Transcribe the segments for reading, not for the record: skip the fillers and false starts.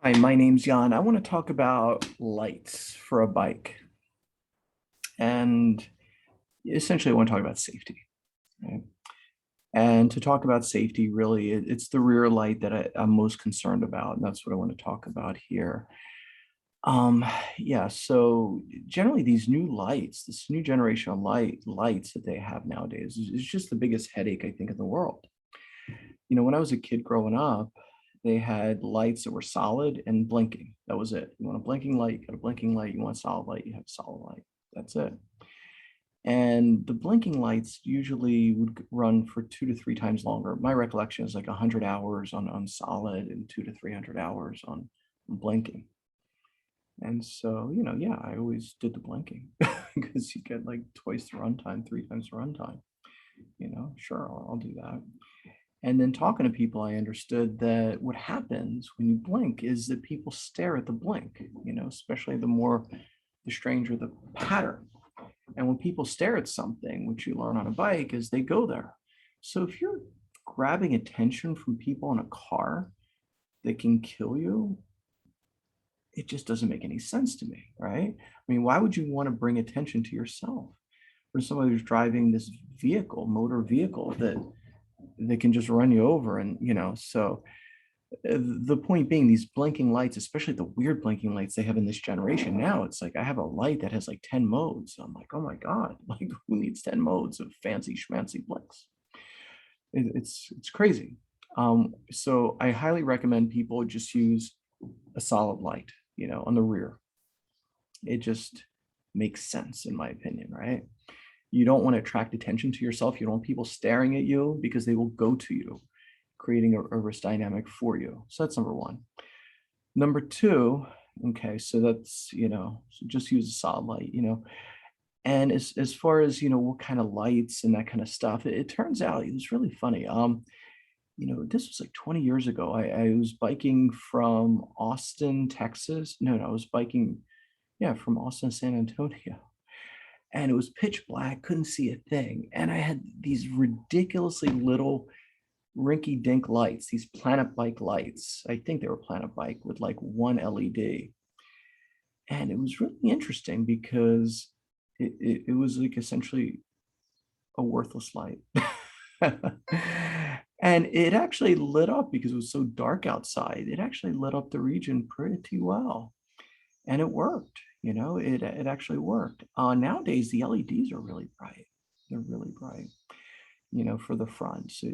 Hi, my name's Jan. I want to talk about lights for a bike. And essentially, I want to talk about safety. Right? And to talk about safety, really, it's the rear light that I'm most concerned about. And that's what I want to talk about here. Um, yeah, so generally, these new lights, this new generation of lights that they have nowadays is just the biggest headache, I think, in the world. When I was a kid growing up, they had lights that were solid and blinking. That was it. You want a blinking light, you got a blinking light. You want a solid light, you have a solid light. That's it. And the blinking lights usually would run for 2 to 3 times longer. My recollection is like 100 hours on solid and 2 to 300 hours on blinking. And so, yeah, I always did the blinking because you get like twice the runtime, 3 times the runtime. Sure, I'll do that. And then talking to people, I understood that what happens when you blink is that people stare at the blink, especially the stranger the pattern. And when people stare at something, which you learn on a bike, is they go there. So if you're grabbing attention from people in a car that can kill you, it just doesn't make any sense to me, right? I mean, why would you want to bring attention to yourself or somebody who's driving this motor vehicle that can just run you over? And so the point being, these blinking lights, especially the weird blinking lights they have in this generation now, it's like I have a light that has like 10 modes. I'm like, oh my god, like who needs 10 modes of fancy schmancy blinks? It's crazy. So I highly recommend people just use a solid light, on the rear. It just makes sense in my opinion, right? You don't want to attract attention to yourself. You don't want people staring at you because they will go to you, creating a risk dynamic for you. So that's number one. Number two, okay, so that's, so just use a solid light, And as far as, what kind of lights and that kind of stuff, it turns out it's really funny. This was like 20 years ago. I was biking from Austin, Texas. No, I was biking, yeah, from Austin, to San Antonio. And it was pitch black, couldn't see a thing. And I had these ridiculously little rinky dink lights, these Planet Bike lights. I think they were Planet Bike with like one LED. And it was really interesting because it was like essentially a worthless light. And it actually lit up because it was so dark outside. It actually lit up the region pretty well. And it worked, it actually worked. Nowadays, the LEDs are really bright. They're really bright, for the front. So,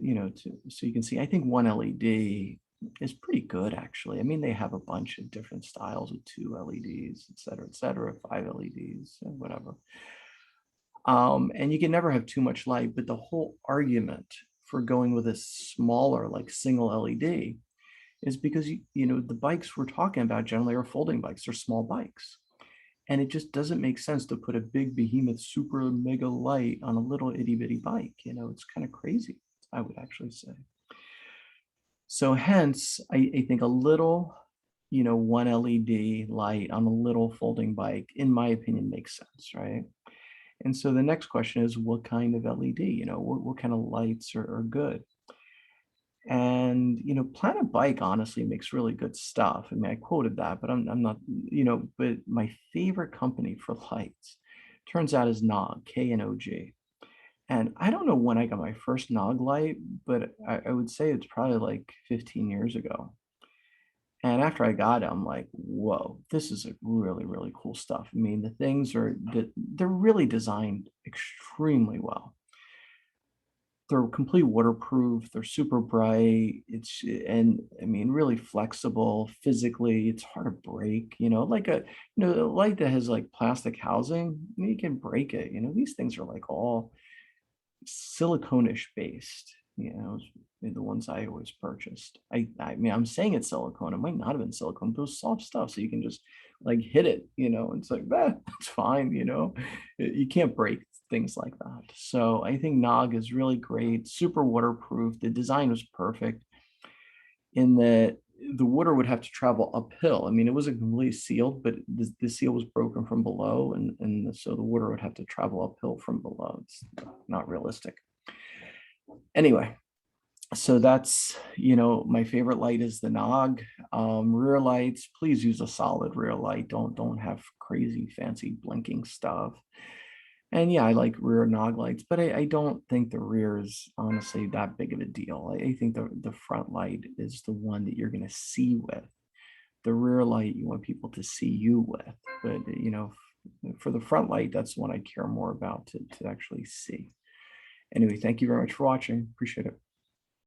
so you can see, I think one LED is pretty good, actually. I mean, they have a bunch of different styles with two LEDs, et cetera, five LEDs, and whatever. And you can never have too much light, but the whole argument for going with a smaller, like single LED, is because the bikes we're talking about generally are folding bikes, they're small bikes. And it just doesn't make sense to put a big behemoth super mega light on a little itty bitty bike. It's kind of crazy, I would actually say. So hence, I think a little, one LED light on a little folding bike, in my opinion, makes sense, right? And so the next question is, what kind of LED? What kind of lights are good? And Planet Bike honestly makes really good stuff. I mean, I quoted that, but I'm not, but my favorite company for lights turns out is Nog, K-N-O-G. And I don't know when I got my first Nog light, but I would say it's probably like 15 years ago. And after I got it, I'm like, whoa, this is a really, really cool stuff. I mean, the things they're really designed extremely well. They're complete waterproof, they're super bright, and I mean, really flexible physically, it's hard to break, like a light that has like plastic housing, you can break it, these things are like all silicone-ish based, the ones I always purchased. I mean, I'm saying it's silicone, it might not have been silicone, but it was soft stuff, so you can just like hit it, it's like, it's fine, you can't break things like that. So I think Nog is really great, super waterproof. The design was perfect in that the water would have to travel uphill. I mean, it wasn't completely sealed, but the seal was broken from below, and so the water would have to travel uphill from below. It's not realistic. Anyway, So that's, my favorite light is the Nog. Rear lights, please use a solid rear light. Don't have crazy fancy blinking stuff. And yeah, I like rear Nog lights, but I don't think the rear is honestly that big of a deal. I think the front light is the one that you're going to see with. The rear light you want people to see you with. But for the front light, that's the one I care more about to actually see. Anyway, thank you very much for watching. Appreciate it.